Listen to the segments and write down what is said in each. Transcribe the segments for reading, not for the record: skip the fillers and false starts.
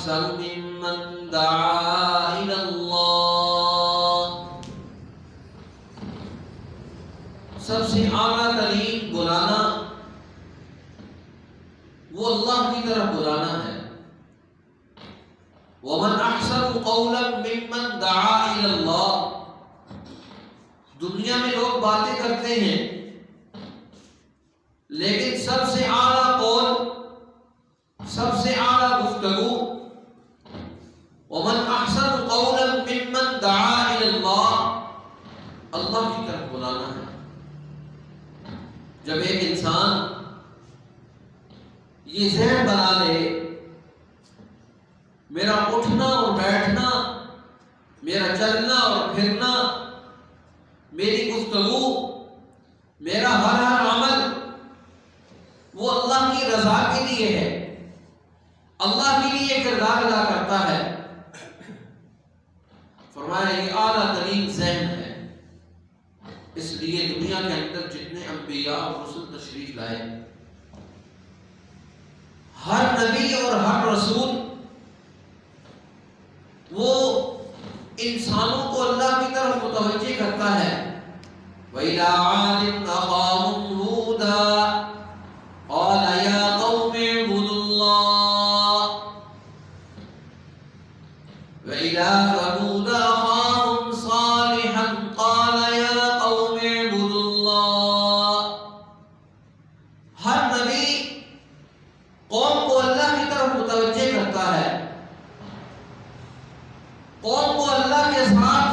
احسن ممن دعا الى اللہ، سب سے اعلیٰ ترین بلانا وہ اللہ کی طرف بلانا ہے۔ ومن احسن قولا ممن دعا الى اللہ، دنیا میں لوگ باتیں کرتے ہیں لیکن سب سے اعلیٰ قول، سب سے اعلیٰ گفتگو ومن احسن قولا ممن دعا الى اللہ، اللہ کی طرف بلانا ہے۔ جب ایک انسان یہ ذہن بنا لے میرا اٹھنا اور بیٹھنا، میرا چلنا اور پھرنا، میری گفتگو، میرا ہر عمل وہ اللہ کی رضا کے لیے ہے، اللہ کے لیے کردار ادا کرتا ہے، فرمایا یہ اعلیٰ ترین ذہن ہے۔ اس لیے دنیا کے اندر جتنے انبیاء اور رسول تشریف لائے، ہر نبی اور ہر رسول وہ انسانوں کو اللہ کی طرف متوجہ کرتا ہے۔ وَإِلَىٰ عَادٍ أَخَاهُمْ هُودًا قَالَ يَا قَوْمِ اعْبُدُوا اللَّهَ وَإِلَىٰ ثَمُودَ أَخَاهُمْ صَالِحًا قَالَ يَا قَوْمِ اعْبُدُوا اللَّهَ۔ ہر نبی قوم کو اللہ کی طرف متوجہ کرتا ہے، قوم کو اللہ کے ساتھ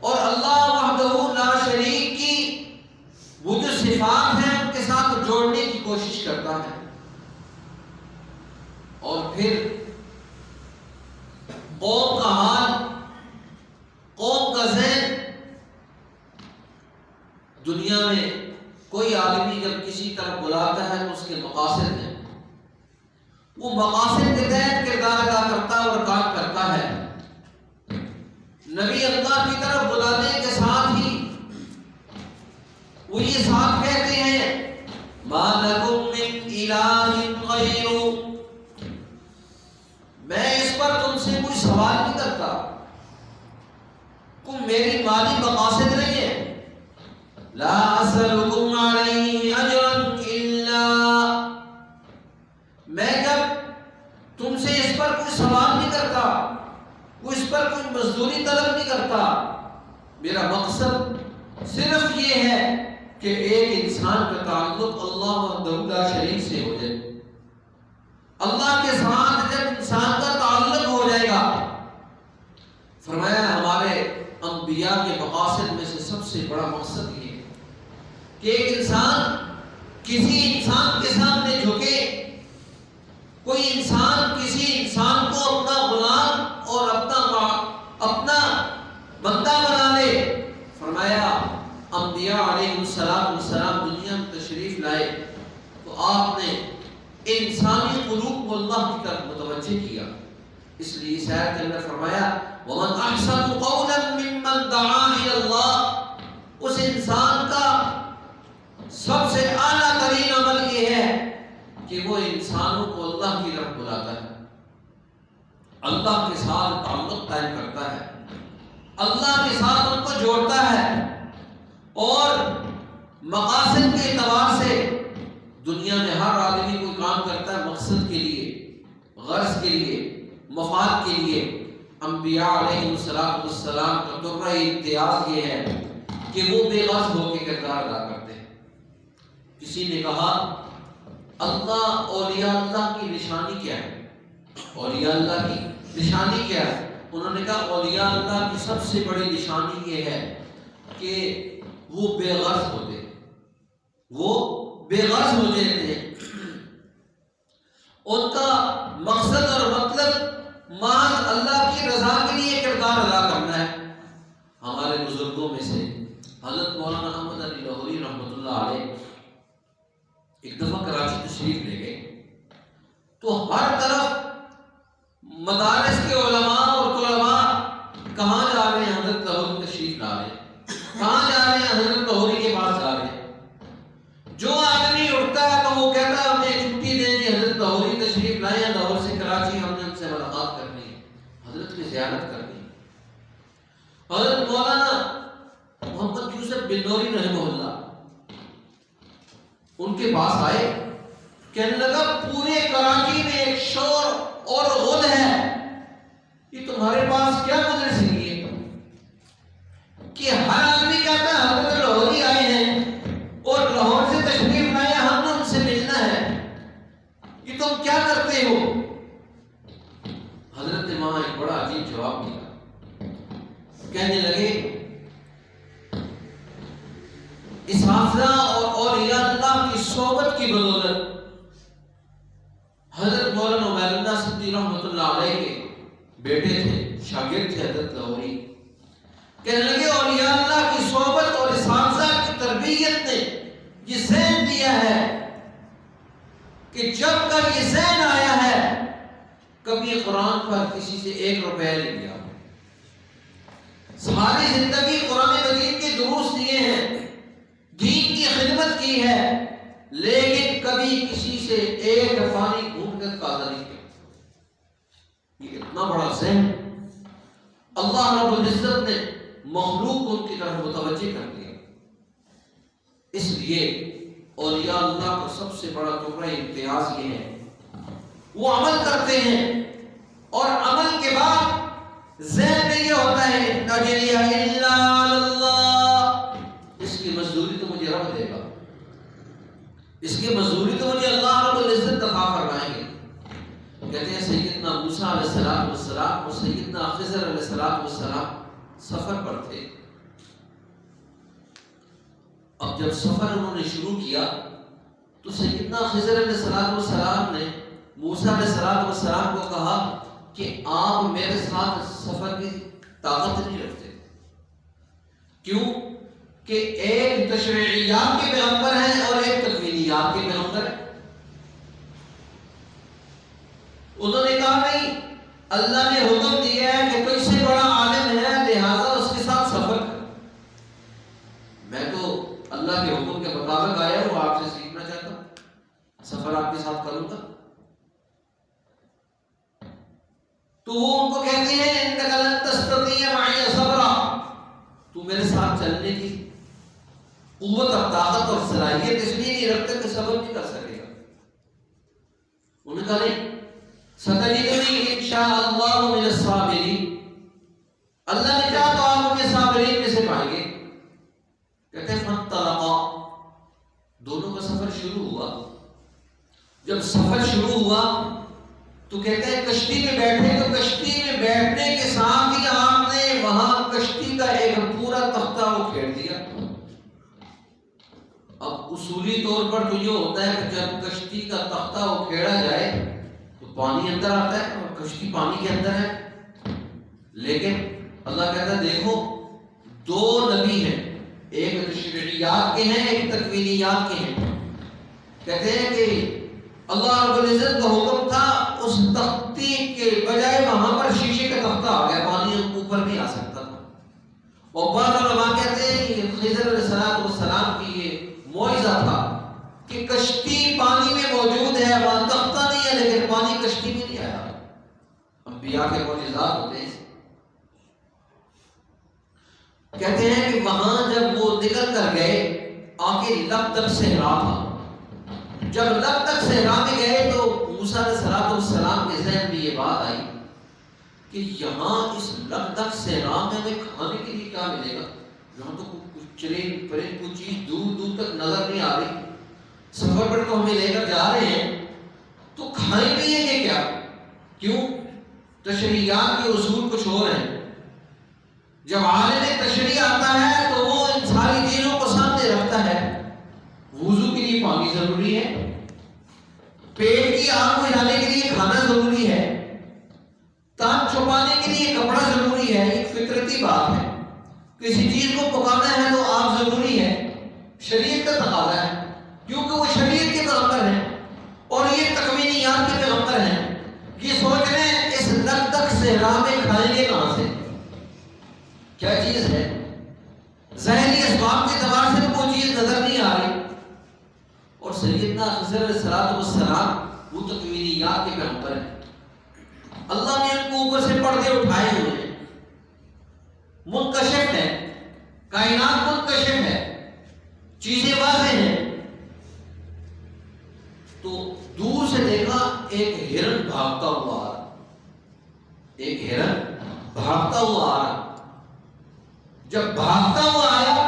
اور اللہ وحدہ لا شریک کی وہ جو صفات ہیں ان کے ساتھ جوڑنے کی کوشش کرتا ہے۔ اور پھر قوم کا حال، قوم کا ذہن، دنیا میں کوئی آدمی جب کسی طرف بلاتا ہے تو اس کے مقاصد ہیں، وہ مقاصد کے تحت کردار ادا کرتا ہے اور کام کرتا ہے۔ نبی اللہ کی طرف بلانے کے ساتھ ہی وہ یہ ساتھ کہتے ہیں مَا لَكُم مِّنْ إِلَٰهٍ غَيْرُ، میں اس پر تم سے کوئی سوال نہیں کرتا، کوئی میری مالی مقاصد نہیں ہے۔ لا أسألكم عليه أجرا إلا، میں جب تم سے اس پر کوئی سوال نہیں کرتا، وہ اس پر کوئی مزدوری طلب نہیں کرتا، میرا مقصد صرف یہ ہے کہ ایک انسان کا تعلق اللہ وحدہ لا شریک سے ہو جائے۔ اللہ کے ساتھ جب انسان کا تعلق ہو جائے گا، فرمایا ہمارے انبیاء کے مقاصد میں سے سب سے بڑا مقصد یہ ہے کہ ایک انسان کسی انسان کے سامنے جھکے، کوئی انسان کسی انسان کو اپنا غلام اور اپنا بندہ بنا لے۔ فرمایا انبیاء علیہ السلام دنیا میں تشریف لائے تو آپ نے انسانی قلوب کو اللہ کی طرف متوجہ کیا۔ اس لیے اس آیت کے اندر فرمایا وَمَنْ أَحْسَنُ قَوْلًا مِّمَّنْ دَعَا إِلَى اللَّهِ، اس انسان کا سب سے اعلیٰ ترین عمل یہ ہے کہ وہ انسانوں کو اللہ کی طرف بلاتا ہے، اللہ کے ساتھ تعلق قائم کرتا ہے، اللہ کے ساتھ ان کو جوڑتا ہے، اور مقاصد کے اعتبار سے دنیا میں ہر آدمی کوئی کام کرتا ہے مقصد کے لیے، غرض کے لیے، مفاد کے لیے۔ انبیاء علیہ السلام کا درجہ امتیاز یہ ہے کہ وہ بے غرض ہو کے کردار ادا کرتے ہیں۔ کسی نے کہا اللہ اولیاء اللہ کی نشانی کیا ہے؟ اولیاء اللہ کی نشانی کیا ہے؟ انہوں نے کہا اولیاء اللہ کی سب سے بڑی نشانی یہ ہے کہ وہ بے غرض ہوتے ہیں، وہ بے غرض ہو جاتے ہیں، ان کا مقصد اور مطلب محض اللہ کی رضا کے لیے کردار ادا کرنا ہے۔ ہمارے بزرگوں میں سے حضرت مولانا احمد علی لاہوری رحمۃ اللہ علیہ ایک دفعہ کراچی تشریف لے گئے تو ہر طرف مدارس کے علماء اور طلباء کہاں جا رہے ہیں؟ حضرت لاہوری تشریف لا رہے ہیں، کہاں جا رہے ہیں؟ حضرت لاہوری کے پاس جا رہے ہیں۔ جو آدمی اٹھتا ہے تو وہ کہتا ہے ہمیں چھٹی دیں کہ حضرت لاہوری تشریف لائے ہیں، لاہور سے کراچی، ہم نے ان سے ملاقات کرنی ہے، حضرت کی زیارت کرنی ہے۔ حضرت مولانا محمد یوسف بن نوری رحمہ اللہ ان کے پاس آئے، کہنے لگا پورے کراچی میں ایک شور اور غل ہے، یہ تمہارے پاس کیا مجلس لیے کہ ہر آدمی کہتا ہے حضرت لاہوری آئے ہیں اور لاہور سے تشریف لائے، ہم نے ان سے ملنا ہے، یہ تم کیا کرتے ہو؟ حضرت نے وہاں ایک بڑا عجیب جواب دیا، کہنے لگے اس حافظہ اور اولیاء اللہ کی صحبت کی بدولت حضرت مولانا عبید اللہ صدیق رحمۃ اللہ علیہ کے بیٹے تھے، شاگرد تھے حضرت لاہوری، کہنے لگے اولیاء اللہ کی صحبت اور اس حافظہ کی تربیت نے یہ ذہن دیا ہے کہ جب کا یہ ذہن آیا ہے کبھی قرآن پر کسی سے 1 روپیہ نہیں لیا، ساری زندگی قرآن مجید کے دروس دیے ہیں، دین کی خدمت کی ہے، لیکن کبھی کسی سے 1 پانی گھونٹ کر قاضا نہیں کیا۔ یہ اتنا بڑا ذہن اللہ رب العزت نے مخلوق کو ان کی طرف متوجہ کر دیا۔ اس لیے اولیاء اللہ کا سب سے بڑا ٹکڑا امتیاز یہ ہے وہ عمل کرتے ہیں، اور عمل کے بعد ذہن میں یہ ہوتا ہے نجریہ الا اللہ، اس کی مزدوری تو مجھے رب دے گا، اس کی مزدوری تو مجھے اللہ رب العزت عطا فرمائیں گے۔ کہتے ہیں سیدنا موسیٰ علیہ السلام اور سیدنا خضر علیہ السلام سفر پر تھے، اب جب سفر انہوں نے شروع کیا تو سیدنا خضر علیہ السلام نے موسیٰ علیہ السلام کو کہا کہ آپ میرے ساتھ سفر کی طاقت نہیں رکھتے، کیوں کہ ایک تشریعیات کے پیغمبر ہیں اور ایک تکوینیات کے پیغمبر ہیں۔ انہوں نے کہا نہیں، اللہ نے حکم دیا ہے کہ تجھ سے بڑا عالم ہے لہذا اس کے ساتھ سفر کر، میں تو اللہ کے حکم کے مطابق آیا ہوں، آپ سے سیکھنا چاہتا ہوں، سفر آپ کے ساتھ کروں گا۔ تو وہ ان کو کہتے ہیں انک لن تستطیع معی صبرا، تو میرے ساتھ چلنے کی قوت اور طاقت اور صلاحیت اس لیے نہیں رکھتا کہ صبر نہیں کر سکے گا۔ انہوں نے کہا نہیں، ستجدنی انشاء اللہ من الصابرین، اللہ نے چاہا تو آپ مجھے صابرین میں سے پائیں گے۔ کہتے ہیں فانطلقا، دونوں کا سفر شروع ہوا۔ جب سفر شروع ہوا تو کہتے ہیں کشتی میں بیٹھے، تو کشتی میں بیٹھنے کے ساتھ ہی آپ نے وہاں کشتی کا ایک پورا تختہ وہ کھیڑ دیا۔ اب اصولی طور پر تو یہ ہوتا ہے کہ جب کشتی کا تختہ وہ کھیڑا جائے تو پانی اندر آتا ہے اور کشتی پانی کے اندر ہے، لیکن اللہ کہتا ہے دیکھو 2 نبی ہیں، ایک تشریعیات کے ہیں ایک تکوینیات کے ہیں۔ کہتے ہیں کہ اللہ رب العزت کا حکم تھا اس تختی کے بجائے وہاں پر شیشے کا تختہ آ گیا، پانی اوپر نہیں آ سکتا تھا۔ اور بعض علماء کہتے ہیں کہ خضر علیہ السلام کی یہ معجزہ تھا کہ کشتی پانی میں موجود ہے، وہاں تختہ نہیں ہے لیکن پانی کشتی میں نہیں آیا۔ انبیاء کے معجزات ہوتے ہیں۔ کہتے ہیں کہ وہاں جب وہ نکل کر گئے آگے لب تک صحرا تھا، جب لب تک صحرا میں گئے تو موسیٰ علیہ السلام کے ذہن میں یہ بات آئی کہ یہاں اس لب تک صحرا میں ہمیں کھانے کے لیے کیا ملے گا، یہاں تو کچھ چرند پرند کوئی چیز دور دور تک نظر نہیں آ رہی، سفر پر تو ہمیں لے کر جا رہے ہیں تو کھائیں پیئیں گے کیا؟ کیوں؟ تشریعات کے اصول کچھ اور ہیں۔ جب عالم تشریع آتا ہے تو وہ ان ساری چیزوں کو سامنے رکھتا ہے۔ وضو کے لیے پانی ضروری ہے، پیٹ کی آگ بجھانے کے لیے کھانا ضروری ہے، تان چھپانے کے لیے کپڑا ضروری ہے، ایک فطرتی بات ہے۔ کسی چیز کو پکانا ہے تو آگ ضروری ہے، شریعت کا تقاضا ہے، کیونکہ وہ شریعت کے پیغمبر ہیں اور یہ تکوینیات کے پیغمبر ہیں۔ یہ سوچ رہے ہیں اس لگ تک صحرا میں کھائیں گے کہاں سے، کیا چیز ہے؟ ظاہری اسباب کے اعتبار سے وہ چیز نظر نہیں آ رہی۔ اور سیدنا خضر علیہ والسلام وہ تکوینیات کے پیغمبر ہیں. اللہ نے ان کو اوپر سے پردے اٹھائے ہوئے ہیں. منکشف ہے کائنات، منکشف ہے، چیزیں واضح ہیں. تو دور سے دیکھا ایک ہرن بھاگتا ہوا آ رہا، ایک ہرن بھاگتا ہوا آ رہا. جب بھاگتا ہوا آیا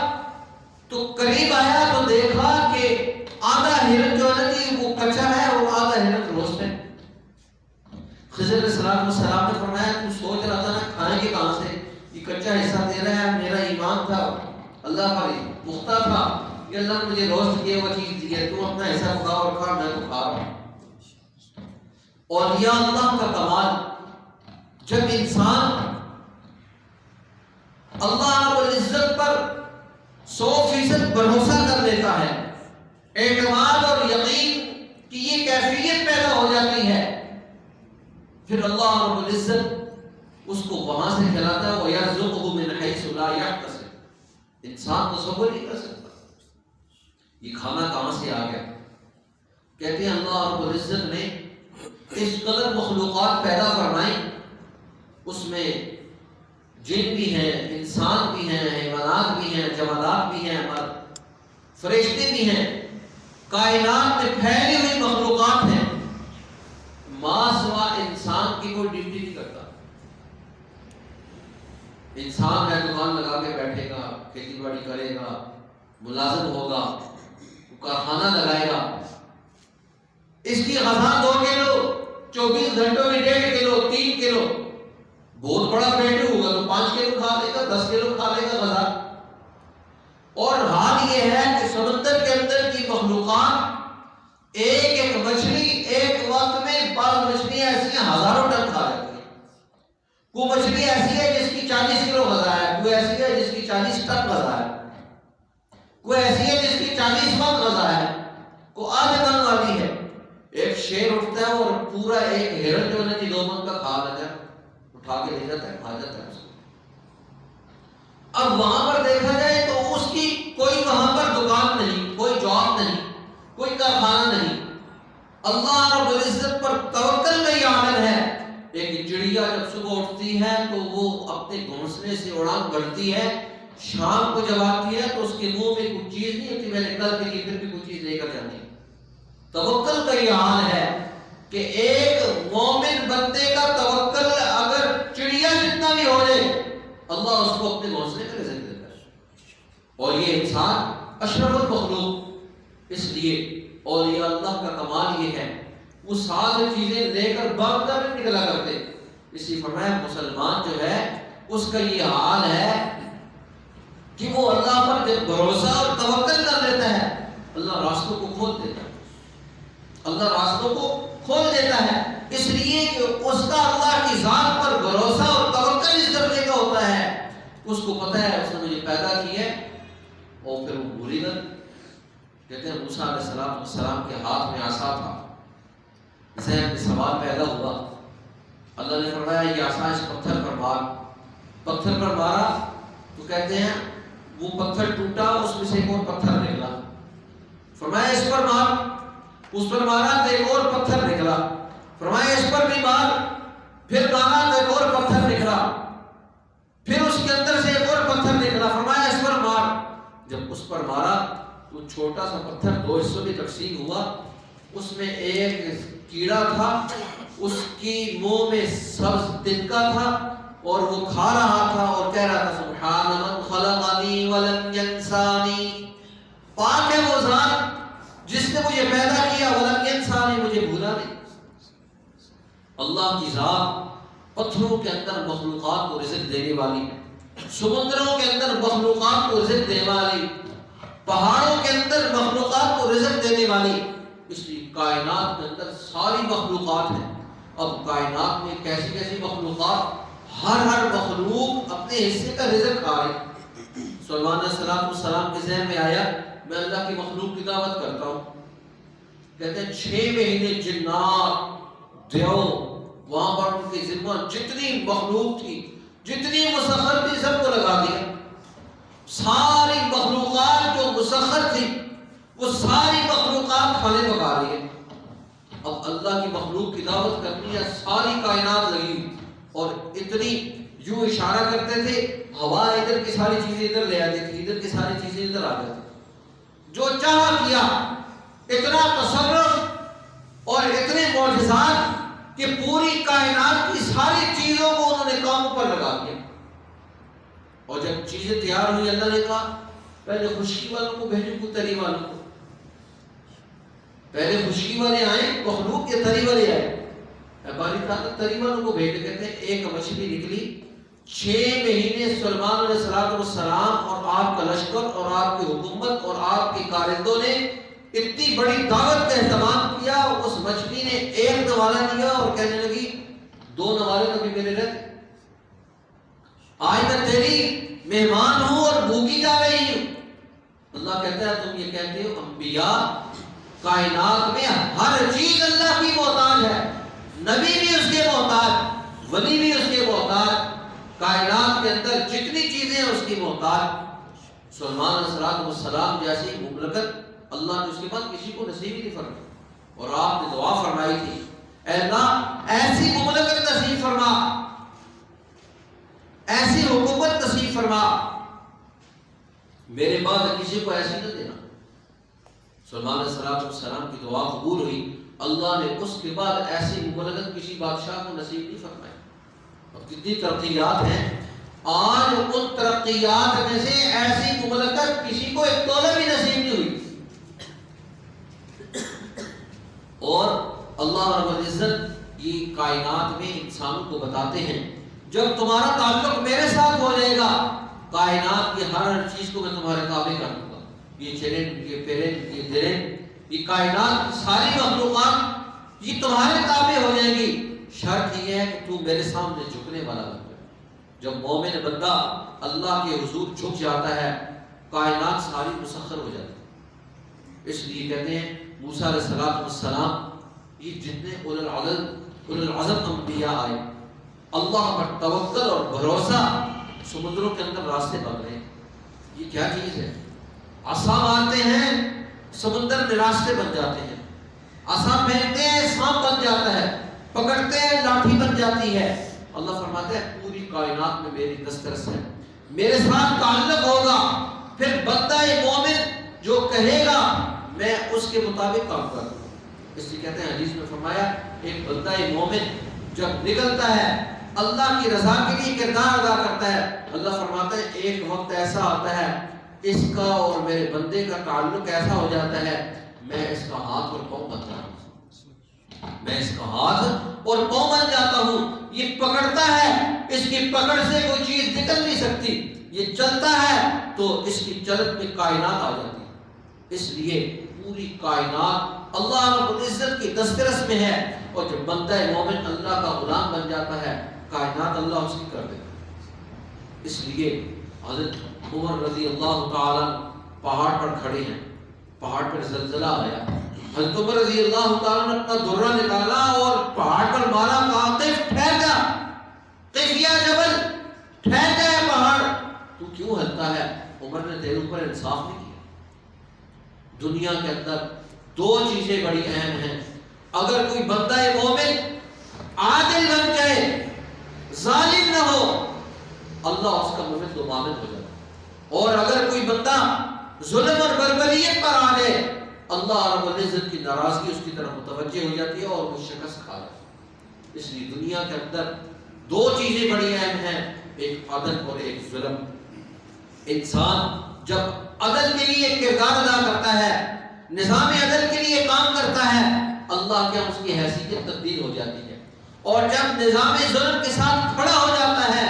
تو قریب آیا تو دیکھا کہ آدھا ہرن جو ہے کہ وہ کچا ہے اور آدھا ہرن روسٹ ہے. خضر علیہ السلام نے فرمایا تو سوچ رہا تھا نا کھائیں گے کہاں سے، یہ کچا حصہ دے رہا ہے، میرا ایمان تھا اللہ پر پختہ تھا، یہ اللہ نے مجھے روسٹ کیا ہوا چیز دی ہے، تو اپنا حصہ پکا اور کھا، میں تو کھا رہا ہوں. اور یہ اللہ کا کمال، جب انسان اللہ رب العزت پر 100% بھروسہ کر لیتا ہے، اعتماد اور یقین کی یہ کیفیت پیدا ہو جاتی ہے، پھر اللہ رب العزت اس کو وہاں سے کھلاتا ہے. وَيَرْزُقْهُ مِنْ حَيْثُ لَا يَحْتَسِبُ. انسان تصور نہیں کر سکتا یہ کھانا کہاں سے آ گیا. کہتے ہیں اللہ رب العزت نے اس قدر مخلوقات پیدا فرمائی، اس میں جن بھی ہیں، انسان بھی ہیں، حیوانات بھی ہیں، جمادات بھی ہیں، فرشتے بھی ہیں، کائنات میں پھیلی ہوئی مخلوقات ہیں. ماں سوا انسان کی کوئی ڈیوٹی نہیں کرتا. انسان ہے دکان لگا کے بیٹھے گا، کھیتی باڑی کرے گا، ملازم ہوگا، کارخانہ لگائے گا. اس کی غذا 2 کلو، 24 گھنٹوں میں 1.5 کلو، 3 کلو. بہت بڑا پیٹ ہوگا تو 5 کلو کھا لے گا، 10 کلو کھا لے گا غذا. اور حال یہ ہے کہ سمندر کے اندر کی مخلوقات، ایک مچھلی ایک وقت میں، بعض مچھلیاں ایسی ہیں ہزاروں ٹن کھا جاتی ہیں. کوئی مچھلی ایسی ہے جس کی 40 کلو غذا ہے، کوئی ایسی ہے جس کی 40 ٹن غذا ہے، کوئی ایسی ہے جس کی 40 من غذا ہے، کوئی آدھے من والی ہے. ایک شیر اٹھتا ہے اور پورا ایک ہرن جو ہے 2 من کا کھا لیتا ہے، اٹھا کے لے جاتا ہے، کھا جاتا ہے اس کو. اب وہاں پر دیکھا جائے تو اس کی کوئی وہاں پر دکان نہیں، کوئی جاب نہیں، کوئی کارخانہ نہیں. اللہ رب العزت پر توکل کا یہ عامل ہے. ایک چڑیا جب صبح اٹھتی ہے تو وہ اپنے گھونسلے سے اڑان بھرتی ہے، شام کو جب آتی ہے تو اس کے منہ میں کچھ چیز نہیں ہوتی، میں نے کل کے لیے پھر بھی کچھ چیز لے کر جانی. توکل کا یہ حال ہے کہ ایک مومن بندے کا توکل اگر چڑیا جتنا بھی ہو جائے، اللہ اس کو اپنے گھونسلے کا رزق دیتا ہے. اور یہ انسان اشرف المخلوق. اس لیے اولیاء اللہ کا کمال یہ ہے وہ ساری چیزیں لے کر بھاگ کر نہیں نکلا کرتے. اسی فرمایا مسلمان جو ہے اس کا یہ حال ہے کہ وہ اللہ پر جب بھروسہ اور توکل کر لیتا ہے، اللہ راستوں کو کھول دیتا ہے، اللہ راستوں کو کھول دیتا ہے. اس لیے کہ اس کا اللہ کی ذات پر بھروسہ اور توکل اس درجے کا ہوتا ہے، اس کو پتہ ہے اس نے مجھے پیدا کی ہے. اور پھر وہ بھولی گا. کہتے ہیں موسیٰ علیہ السلام کے ہاتھ میں عصا تھا، ذہن میں سوال پیدا ہوا. اللہ نے فرمایا یہ عصا اس پتھر پر مار. پتھر پر مارا تو کہتے ہیں وہ پتھر ٹوٹا، اس میں سے ایک اور پتھر نکلا. فرمایا اس پر مار، اس پر مارا تو ایک اور پتھر نکلا. فرمایا اس پر بھی مار، پھر مارا تو ایک اور پتھر نکلا. پھر اس کے اندر سے ایک اور پتھر نکلا. فرمایا اس پر مار. جب اس پر مارا تو چھوٹا سا پتھر 2 حصوں میں تقسیم ہوا. اس میں ایک کیڑا تھا، اس کی منہ میں سبز تنکا تھا اور وہ کھا رہا تھا اور کہہ رہا تھا سبحان من خلقنی ولم ینسانی. پاک ہے وہ ذات جس نے مجھے پیدا کیا، ولم ینسانی، مجھے بھولا نہیں. اللہ کی ذات پتھروں کے اندر مخلوقات کو رزق دینے والی، سمندروں کے اندر مخلوقات کو رزق دینے والی، پہاڑوں کے اندر مخلوقات کو رزق دینے والی. اس لیے کائنات کے اندر ساری مخلوقات ہیں. اب کائنات میں کیسی کیسی مخلوقات، ہر مخلوق اپنے حصے کا رزق کھا رہے. سلیمان علیہ السلام کے ذہن میں آیا میں اللہ کی مخلوق کی دعوت کرتا ہوں. کہتے ہیں 6 مہینے جنات دیو وہاں پر ان کے ذمہ جتنی مخلوق تھی، جتنی مسخر تھی، سب کو لگا دیا. ساری مخلوقات جو مسخر تھی وہ ساری مخلوقات کھانے پکا رہی ہے. اللہ کی مخلوق کی دعوت کرنی ہے، ساری کائنات لگی اور اتنی یوں اشارہ کرتے تھے، ہوا ادھر کی ساری چیزیں ادھر لے آتی تھی، ادھر کی ساری چیزیں ادھر آ جاتی، جو چاہا کیا، اتنا تصرف اور اتنے معجزات کہ پوری کائنات کی ساری چیزوں کو انہوں نے کاموں پر لگا دیا۔ اور جب چیزیں تیار ہوئی، اللہ نے کہا پہلے خشکی والوں کو بھیجو، کو تری والوں کو، پہلے خشکی والے آئے، مخلوق کے تری والے آئے، باری تعالیٰ تری والوں کو بھیج کہتے ہیں ایک مچھلی نکلی، 6 مہینے سلیمان علیہ السلام اور آپ کا لشکر اور آپ کی حکومت اور آپ کے کارندوں نے اتنی بڑی دعوت کا اہتمام کیا، اس مچھلی نے ایک نوالہ لیا اور کہنے لگی 2 نوالے تو بھی میرے رہتے، آج میں تیری مہمان ہوں اور بھوکی جا رہی ہوں۔ اللہ کہتا ہے تم یہ کہتے ہو، انبیاء کائنات میں ہر چیز اللہ کی محتاج ہے، نبی بھی اس کے محتاج، ولی بھی اس کے محتاج، کائنات کے اندر جتنی چیزیں ہیں اس کی محتاج۔ سلیمان علیہ السلام جیسی مملکت اللہ نے اس کے بعد کسی کو نصیب ہی نہیں فرمائی، اور آپ نے دعا فرمائی تھی اے اللہ ایسی مملکت نصیب فرما، ایسی حکومت نصیب فرما، میرے بعد کسی کو ایسی نہ دینا۔ سلیمان علیہ السلام کی دعا قبول ہوئی، اللہ نے اس کے بعد ایسی مملکت کسی بادشاہ کو نصیب نہیں فرمائی۔ اور کتنی ترقیات ہیں، آج ان ترقیات میں سے ایسی مملکت کسی کو ایک تولہ بھی نصیب نہیں ہوئی۔ اور اللہ رب العزت یہ کائنات میں انسانوں کو بتاتے ہیں جب تمہارا تعلق میرے ساتھ ہو جائے گا، کائنات کی ہر چیز کو میں تمہارے تابع کر دوں گا، یہ چرند، یہ پرند، یہ درند، یہ کائنات کی ساری مخلوقات یہ تمہارے تابع ہو جائے گی، شرط یہ ہے کہ تو میرے سامنے جھکنے والا بن جائے۔ جب مومن بندہ اللہ کے حضور جھک جاتا ہے، کائنات ساری مسخر ہو جاتی ہے۔ اس لیے کہتے ہیں موسیٰ علیہ السلام، یہ جتنے اولو العزم انبیاء آئے، اللہ پر توکل اور بھروسہ، سمندروں کے اندر راستے بن رہے ہیں۔ یہ کیا چیز ہے؟ عصا مارتے ہیں سمندر میں راستے بن جاتے ہیں، عصا پھینکتے ہیں سانپ بن جاتا ہے، پکڑتے ہیں لاٹھی بن جاتی ہے۔ اللہ فرماتے ہیں پوری کائنات میں میری دسترس ہے، میرے ساتھ تعلق ہوگا، پھر بندہ مومن جو کہے گا میں اس کے مطابق کام کروں گا۔ اس لیے کہتے ہیں حدیث میں فرمایا ایک بندہ مومن جب نکلتا ہے اللہ کی رضا کے لیے کردار ادا کرتا ہے، اللہ فرماتا ہے ایک وقت ایسا آتا ہے اس کا اور میرے بندے کا تعلق ایسا ہو جاتا ہے، میں اس کا ہاتھ اور پاؤں بن جاتا ہوں، میں اس کا ہاتھ اور پاؤں بن جاتا ہوں، یہ پکڑتا ہے، اس کی پکڑ سے کوئی چیز نکل نہیں سکتی، یہ چلتا ہے تو اس کی چلت میں کائنات آ جاتی ہے۔ اس لیے پوری کائنات اللہ رب العزت کی دسترس میں ہے، اور جب بندہ مومن اللہ کا غلام بن جاتا ہے، کائنات اللہ اس کی کر دیتا ہے۔ اس لیے حضرت عمر رضی اللہ تعالیٰ پہاڑ پر کھڑے ہیں، پہاڑ پر زلزلہ آیا، حضرت عمر رضی اللہ تعالیٰ نے اپنا درہ نکالا اور پہاڑ پر مارا، کہا قف، ٹھہر جا، قف یا جبل، ٹھہر جا ہے پہاڑ، تو کیوں ہلتا ہے؟ عمر نے تیرے اوپر انصاف نہیں کیا۔ دنیا کے اندر 2 چیزیں بڑی اہم ہیں، اگر کوئی بندہ مومن عادل بن جائے، ظالم نہ ہو، اللہ اس کا مومن تو ضامن ہو جاتا ہے، اور اگر کوئی بندہ ظلم اور بربریت پر آ جائے، اللہ رب العزت کی ناراضگی اس کی طرف متوجہ ہو جاتی ہے اور وہ شکست کھا جاتا ہے۔ اس لیے دنیا کے اندر 2 چیزیں بڑی اہم ہیں، ایک عدل اور ایک ظلم۔ انسان جب عدل کے لیے کردار ادا کرتا ہے، نظام عدل کے لیے کام کرتا ہے، اللہ کے اس کی حیثیت تبدیل ہو جاتی ہے، اور جب نظام ظلم کے ساتھ کھڑا ہو جاتا ہے،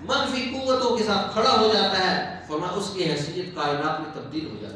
منفی قوتوں کے ساتھ کھڑا ہو جاتا ہے، فرمایا اس کی حیثیت کائنات میں تبدیل ہو جاتی ہے۔